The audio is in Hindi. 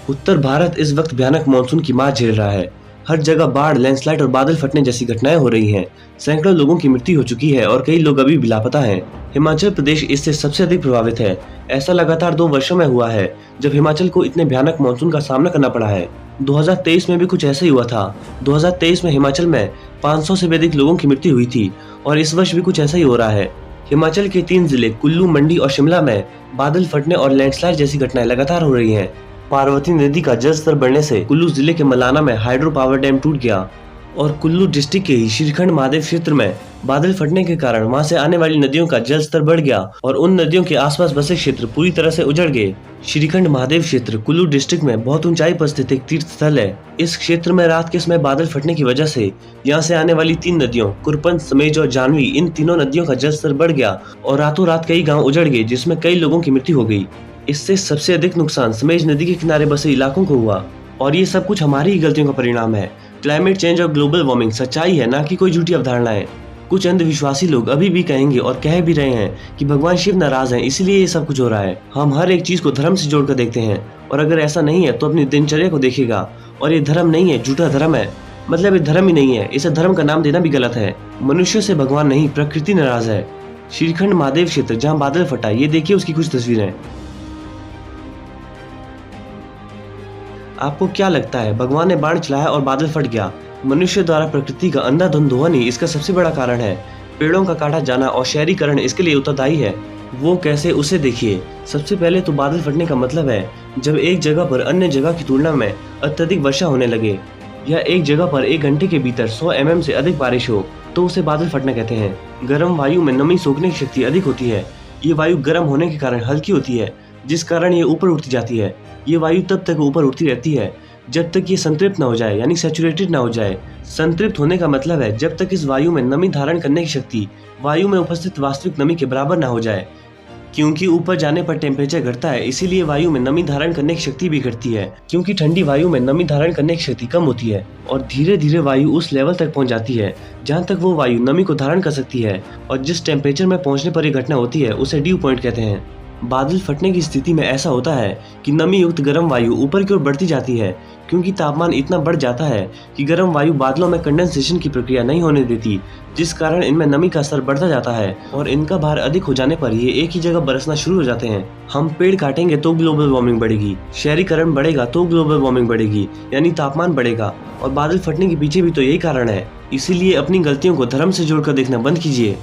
उत्तर भारत इस वक्त भयानक मानसून की मार झेल रहा है। हर जगह बाढ़, लैंडस्लाइड और बादल फटने जैसी घटनाएं हो रही हैं। सैकड़ों लोगों की मृत्यु हो चुकी है और कई लोग अभी भी लापता हैं। हिमाचल प्रदेश इससे सबसे अधिक प्रभावित है। ऐसा लगातार 2 वर्षों में हुआ है जब हिमाचल को इतने भयानक मानसून का सामना करना पड़ा है। 2023 में भी कुछ ऐसा ही हुआ था। 2023 में हिमाचल में 500 से भी अधिक लोगों की मृत्यु हुई थी और इस वर्ष भी कुछ ऐसा ही हो रहा है। हिमाचल के 3 जिले कुल्लू, मंडी और शिमला में बादल फटने और लैंडस्लाइड जैसी घटनाएं लगातार हो रही हैं। पार्वती नदी का जल स्तर बढ़ने से कुल्लू जिले के मलाना में हाइड्रो पावर डैम टूट गया और कुल्लू डिस्ट्रिक्ट के ही श्रीखंड महादेव क्षेत्र में बादल फटने के कारण वहां से आने वाली नदियों का जल स्तर बढ़ गया और उन नदियों के आसपास बसे क्षेत्र पूरी तरह से उजड़ गए। श्रीखंड महादेव क्षेत्र कुल्लू डिस्ट्रिक्ट में बहुत ऊंचाई पर स्थित एक तीर्थ स्थल है। इस क्षेत्र में रात के समय बादल फटने की वजह से यहाँ से आने वाली 3 नदियों कुरपन, समेज और जानवी, इन तीनों नदियों का जल स्तर बढ़ गया और रातों रात कई गाँव उजड़ गए, जिसमें कई लोगों की मृत्यु हो गई। इससे सबसे अधिक नुकसान समेज नदी के किनारे बसे इलाकों को हुआ और ये सब कुछ हमारी ही गलतियों का परिणाम है। क्लाइमेट चेंज और ग्लोबल वार्मिंग सच्चाई है, ना कि कोई झूठी अवधारणाएं। कुछ अंधविश्वासी लोग अभी भी कहेंगे और कह भी रहे हैं कि भगवान शिव नाराज हैं, इसलिए ये सब कुछ हो रहा है। हम हर एक चीज को धर्म से जोड़कर देखते हैं और अगर ऐसा नहीं है तो अपनी दिनचर्या को देखेगा। और ये धर्म नहीं है, झूठा धर्म है। मतलब ये धर्म ही नहीं है, इसे धर्म का नाम देना भी गलत है। मनुष्य से भगवान नहीं, प्रकृति नाराज है। श्रीखंड महादेव क्षेत्र जहाँ बादल फटा, ये देखिए उसकी कुछ तस्वीरें। आपको क्या लगता है, भगवान ने बाण चलाया और बादल फट गया? मनुष्य द्वारा प्रकृति का अंधाधुंध दोहन ही इसका सबसे बड़ा कारण है। पेड़ों का काटा जाना और शहरीकरण इसके लिए उत्तरदायी है। वो कैसे, उसे देखिए। सबसे पहले तो बादल फटने का मतलब है जब एक जगह पर अन्य जगह की तुलना में अत्यधिक वर्षा होने लगे या एक जगह पर 1 घंटे के भीतर 100 mm से अधिक बारिश हो तो उसे बादल फटना कहते हैं। गर्म वायु में नमी सोखने की शक्ति अधिक होती है। ये वायु गर्म होने के कारण हल्की होती है, जिस कारण ये ऊपर उठती जाती है। ये वायु तब तक ऊपर उठती रहती है जब तक ये संतृप्त न हो जाए, यानी सैचुरेटेड न हो जाए। संतृप्त होने का मतलब है जब तक इस वायु में नमी धारण करने की शक्ति वायु में उपस्थित वास्तविक नमी के बराबर न हो जाए। क्योंकि ऊपर जाने पर टेम्परेचर घटता है, इसीलिए वायु में नमी धारण करने की शक्ति भी घटती है। क्योंकि ठंडी वायु में नमी धारण करने की शक्ति कम होती है और धीरे धीरे वायु उस लेवल तक पहुंच जाती है जहां तक वो वायु नमी को धारण कर सकती है और जिस टेम्परेचर में पहुंचने पर यह घटना होती है उसे ड्यू पॉइंट कहते हैं। बादल फटने की स्थिति में ऐसा होता है कि नमी युक्त गर्म वायु ऊपर की ओर बढ़ती जाती है क्योंकि तापमान इतना बढ़ जाता है कि गर्म वायु बादलों में कंडेंसेशन की प्रक्रिया नहीं होने देती, जिस कारण इनमें नमी का स्तर बढ़ता जाता है और इनका भार अधिक हो जाने पर ये एक ही जगह बरसना शुरू हो जाते हैं। हम पेड़ काटेंगे तो ग्लोबल वार्मिंग बढ़ेगी, शहरीकरण बढ़ेगा तो ग्लोबल वार्मिंग बढ़ेगी, यानी तापमान बढ़ेगा। और बादल फटने के पीछे भी तो यही कारण है। इसीलिए अपनी गलतियों को धर्म से जोड़कर देखना बंद कीजिए।